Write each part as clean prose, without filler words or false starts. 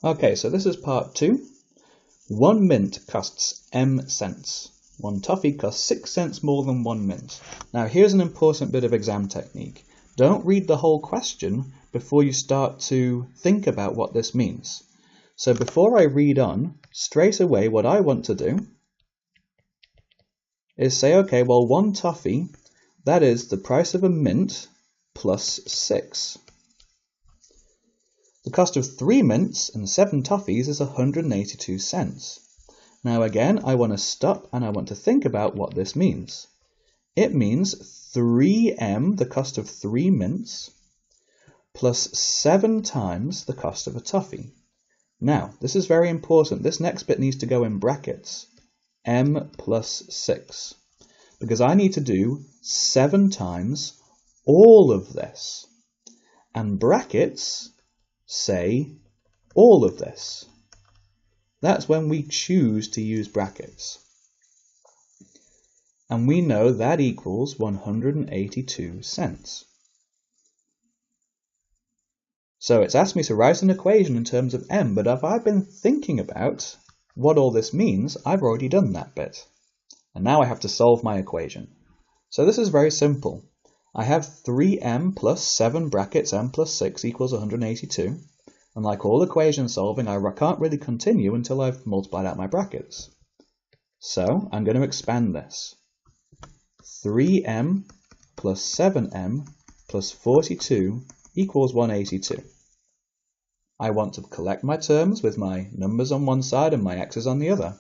Okay, so this is part 2. 1 mint costs M cents. 1 toffee costs 6 cents more than 1 mint. Now here's an important bit of exam technique. Don't read the whole question before you start to think about what this means. So before I read on, straight away what I want to do is say, okay, well 1 toffee, that is the price of a mint plus 6. The cost of 3 mints and 7 toffees is 182 cents. Now again, I want to stop and I want to think about what this means. It means 3m, the cost of 3 mints, plus 7 times the cost of a toffee. Now, this is very important. This next bit needs to go in brackets. M plus 6. Because I need to do 7 times all of this. And brackets say all of this. That's when we choose to use brackets. And we know that equals 182 cents. So it's asked me to write an equation in terms of m, but if I've been thinking about what all this means, I've already done that bit. And now I have to solve my equation. So this is very simple. I have 3m plus 7 brackets m plus 6 equals 182. And like all equation solving, I can't really continue until I've multiplied out my brackets. So I'm going to expand this. 3m plus 7m plus 42 equals 182. I want to collect my terms with my numbers on one side and my x's on the other.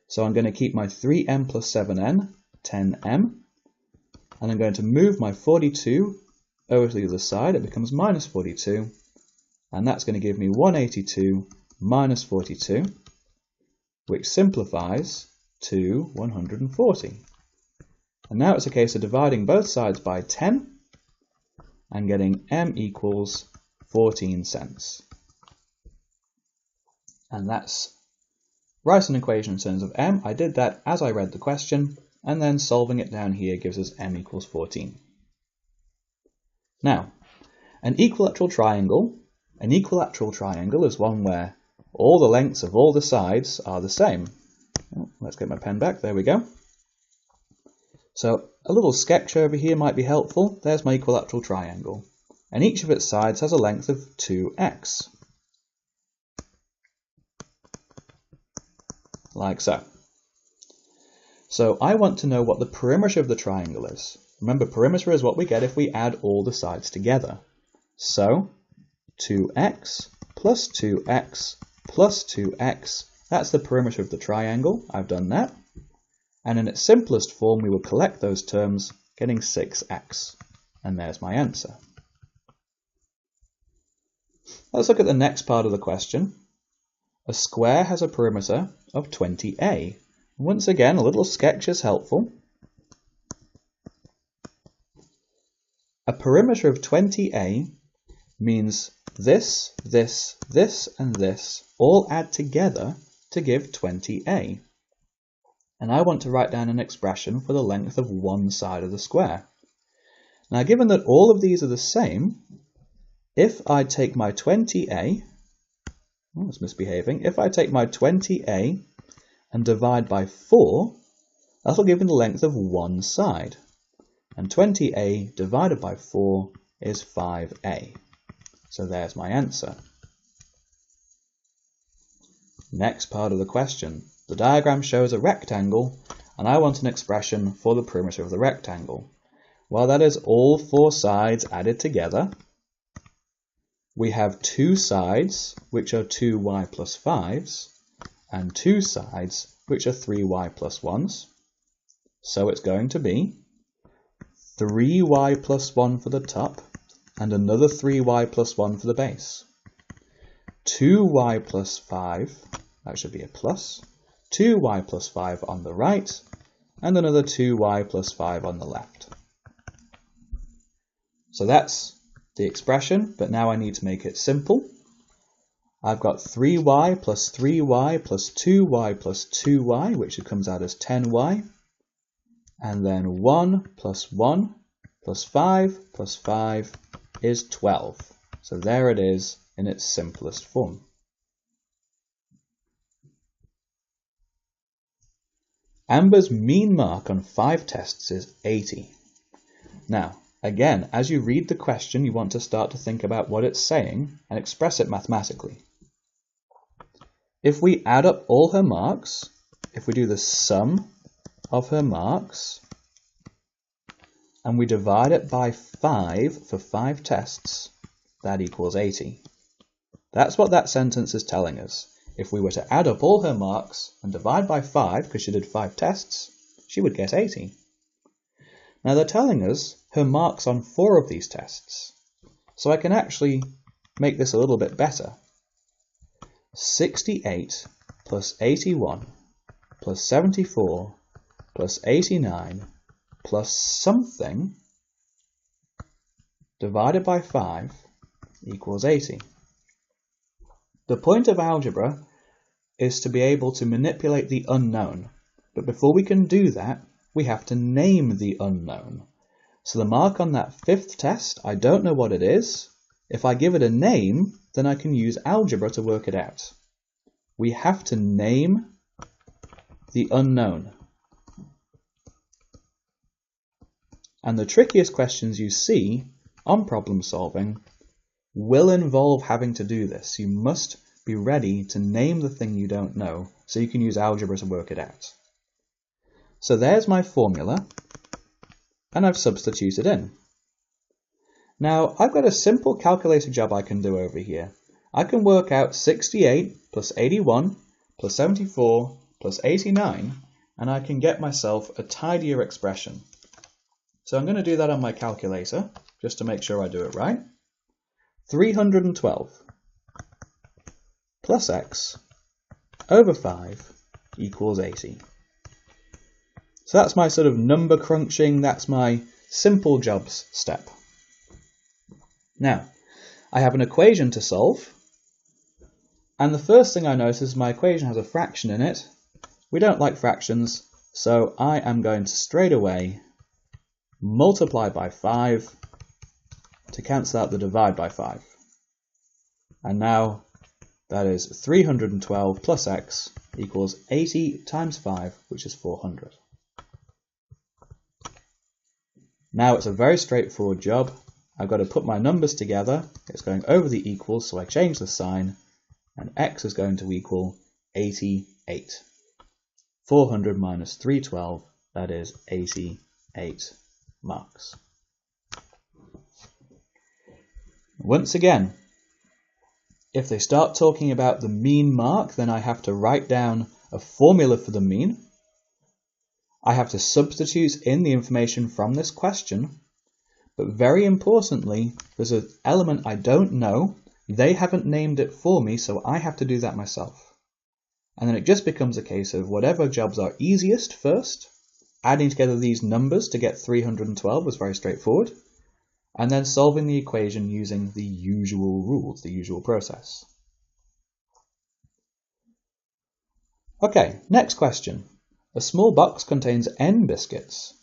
So I'm going to keep my 3m plus 7n, 10m, and I'm going to move my 42 over to the other side. It becomes minus 42, and that's going to give me 182 minus 42, which simplifies to 140. And now it's a case of dividing both sides by 10 and getting m equals 14 cents. And that's write an equation in terms of m. I did that as I read the question, and then solving it down here gives us m equals 14. Now, an equilateral triangle is one where all the lengths of all the sides are the same. Oh, let's get my pen back, there we go. So a little sketch over here might be helpful. There's my equilateral triangle, and each of its sides has a length of 2x. Like so. So I want to know what the perimeter of the triangle is. Remember, perimeter is what we get if we add all the sides together. So 2x plus 2x plus 2x, that's the perimeter of the triangle. I've done that. And in its simplest form, we will collect those terms, getting 6x. And there's my answer. Let's look at the next part of the question. A square has a perimeter of 20a. Once again, a little sketch is helpful. A perimeter of 20a means this, this, this, and this all add together to give 20a. And I want to write down an expression for the length of one side of the square. Now, given that all of these are the same, if I take my 20a, oh, it's misbehaving, if I take my 20a and divide by 4, that'll give me the length of one side. And 20a divided by 4 is 5a. So there's my answer. Next part of the question. The diagram shows a rectangle, and I want an expression for the perimeter of the rectangle. Well, that is all 4 sides added together. We have 2 sides, which are 2y plus 5s, and 2 sides, which are 3y plus 1s. So it's going to be 3y plus 1 for the top, and another 3y plus 1 for the base. 2y plus 5, that should be a plus, 2y plus 5 on the right, and another 2y plus 5 on the left. So that's the expression, but now I need to make it simple. I've got 3y plus 3y plus 2y plus 2y, which comes out as 10y, and then 1 plus 1 plus 5 is 12. So there it is in its simplest form. Amber's mean mark on 5 tests is 80. Now, again, as you read the question, you want to start to think about what it's saying and express it mathematically. If we add up all her marks, if we do the sum of her marks, and we divide it by 5 for 5 tests, that equals 80. That's what that sentence is telling us. If we were to add up all her marks and divide by 5, because she did 5 tests, she would get 80. Now they're telling us her marks on 4 of these tests. So I can actually make this a little bit better. 68 plus 81 plus 74 plus 89 plus something divided by 5 equals 80. The point of algebra is to be able to manipulate the unknown. But before we can do that, we have to name the unknown. So the mark on that 5th test, I don't know what it is. If I give it a name, then I can use algebra to work it out. We have to name the unknown. And the trickiest questions you see on problem solving will involve having to do this. You must be ready to name the thing you don't know so you can use algebra to work it out. So there's my formula, and I've substituted in. Now I've got a simple calculator job I can do over here. I can work out 68 plus 81 plus 74 plus 89, and I can get myself a tidier expression. So I'm going to do that on my calculator, just to make sure I do it right. 312 plus x over 5 equals 80. So that's my sort of number crunching, that's my simple jobs step. Now, I have an equation to solve, and the first thing I notice is my equation has a fraction in it. We don't like fractions, so I am going to straight away multiply by 5 to cancel out the divide by 5. And now that is 312 plus x equals 80 times 5, which is 400. Now it's a very straightforward job. I've got to put my numbers together. It's going over the equals, so I change the sign, and x is going to equal 88. 400 minus 312, that is 88 marks. Once again, if they start talking about the mean mark, then I have to write down a formula for the mean. I have to substitute in the information from this question, but very importantly, there's an element I don't know. They haven't named it for me, so I have to do that myself. And then it just becomes a case of whatever jobs are easiest first. Adding together these numbers to get 312 was very straightforward, and then solving the equation using the usual rules, the usual process. Okay, next question. A small box contains n biscuits.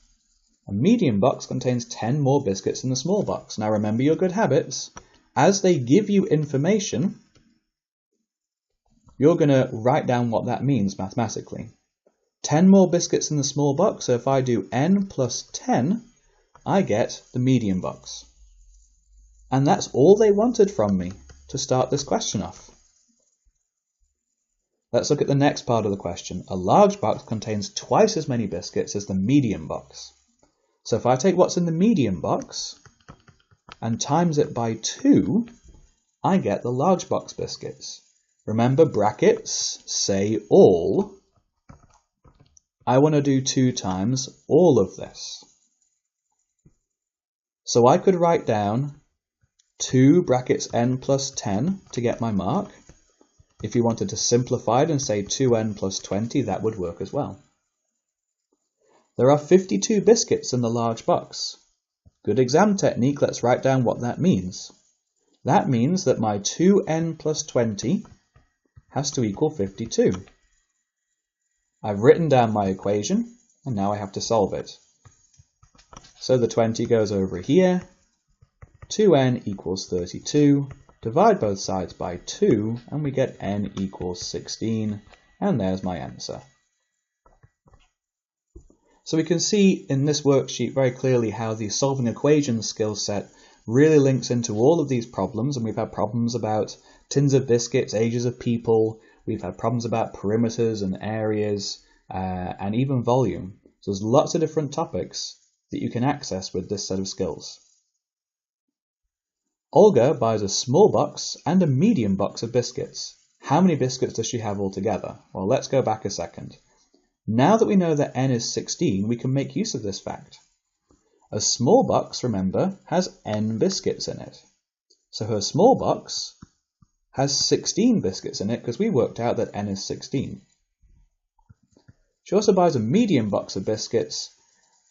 A medium box contains 10 more biscuits in the small box. Now remember your good habits. As they give you information, you're going to write down what that means mathematically. 10 more biscuits in the small box, so if I do n plus 10, I get the medium box. And that's all they wanted from me to start this question off. Let's look at the next part of the question. A large box contains twice as many biscuits as the medium box. So if I take what's in the medium box and times it by 2, I get the large box biscuits. Remember, brackets say all. I want to do 2 times all of this. So I could write down 2 brackets n plus 10 to get my mark. If you wanted to simplify it and say 2n plus 20, that would work as well. There are 52 biscuits in the large box. Good exam technique, let's write down what that means. That means that my 2n plus 20 has to equal 52. I've written down my equation, and now I have to solve it. So the 20 goes over here, 2n equals 32, divide both sides by 2, and we get n equals 16, and there's my answer. So we can see in this worksheet very clearly how the solving equations skill set really links into all of these problems, and we've had problems about tins of biscuits, ages of people, we've had problems about perimeters and areas, and even volume. So there's lots of different topics that you can access with this set of skills. Olga buys a small box and a medium box of biscuits. How many biscuits does she have altogether? Well, let's go back a second. Now that we know that n is 16, we can make use of this fact. A small box, remember, has n biscuits in it. So her small box has 16 biscuits in it because we worked out that n is 16. She also buys a medium box of biscuits,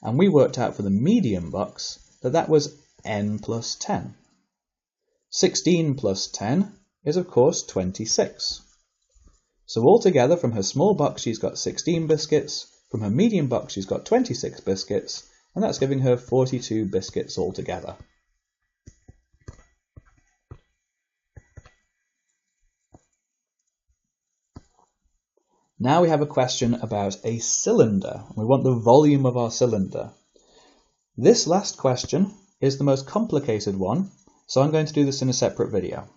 and we worked out for the medium box that that was n plus 10. 16 plus 10 is, of course, 26. So altogether, from her small box, she's got 16 biscuits. From her medium box, she's got 26 biscuits, and that's giving her 42 biscuits altogether. Now we have a question about a cylinder. We want the volume of our cylinder. This last question is the most complicated one, so I'm going to do this in a separate video.